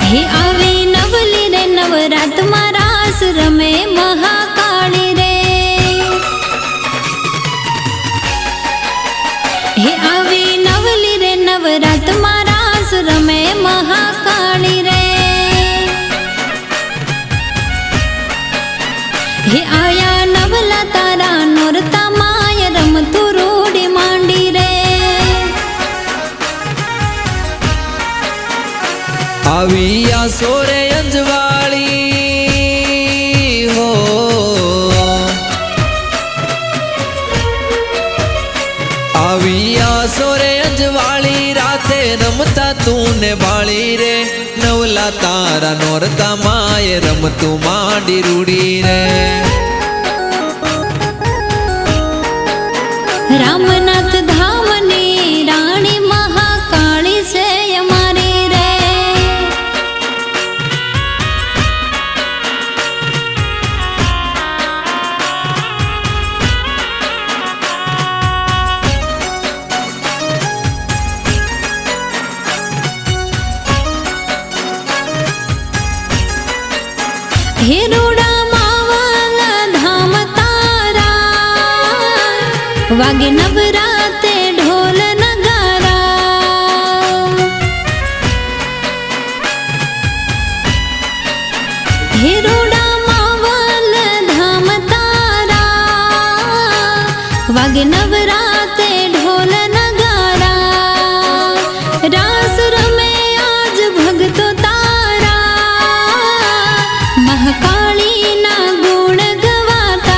हे आवी नवली रे नवरात में रास रमे महाकाली रे। हे आवी नवली रे नवरात में रास रमे महाकाली रे। हे आया नवला तारा नोरता माय रमतु रूडी मांडी रे। आविया सोरे अंजवाली हो, आविया सोरे अंजवाली राते रमता तूने बाली रे। नवला तारा नोरता माय रमतु मांडी रूडी रे। रामनाथ धामनी रानी महाकाली से हमारी रे। हिरुड़ा मावाला धाम तारा वागे नवराते ढोल नगारा। हिरुड़ा मावाला धाम तारा वागे नवराते ढोल नगारा। रास रमे आज भगतो तारा महाकाली ना गुण गवाता।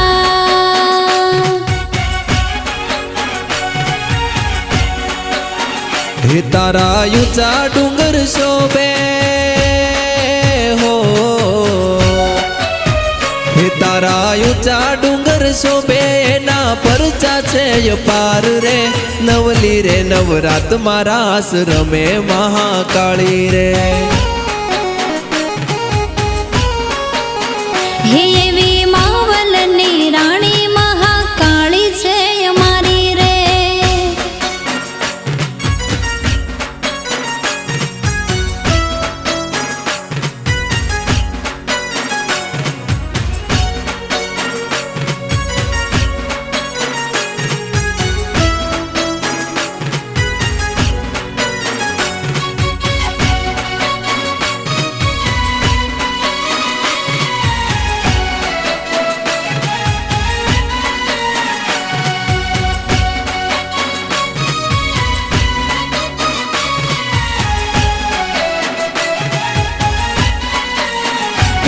हे तारा ऊंचा डूंगर शोभे हो, हे तारा ऊंचा डूंगर शोभे ना परचा छे पार रे। नवली रे नवरात में रास रमे महाकाली रे। हे एवी मावलनी रानी महाकाली छे हमारी रे।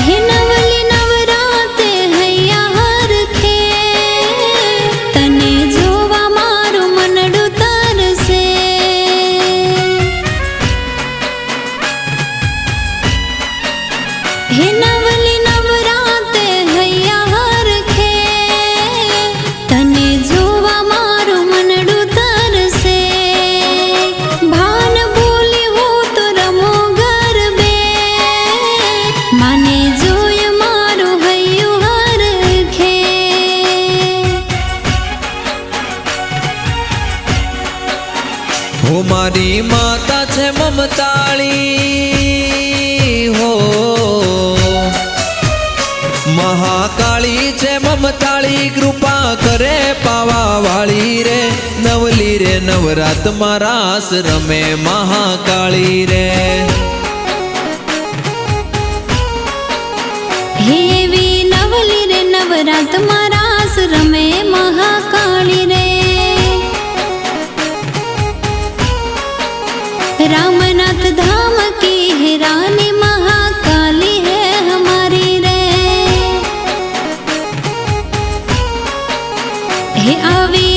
हे नवली नवराते हैया हरखे तने जोवा मारू मनडू तरसे। हे नवली नवराते हैया हरखे तने जोवा मारू मनडू तरसे। भान बोली हो तो रमो गरबे माने जोय मारू हयू हरखे। हो मारी माता छे ममताली हो, महाकाली छे ममताली कृपा करे पावा वाली रे। नवली रे नवरात में रास रमे महाकाली रे। हेवी नवली रे नवरात में रास रमे महाकाली रे। रामनाथ धाम की है रानी महाकाली है हमारी रे। हे आवी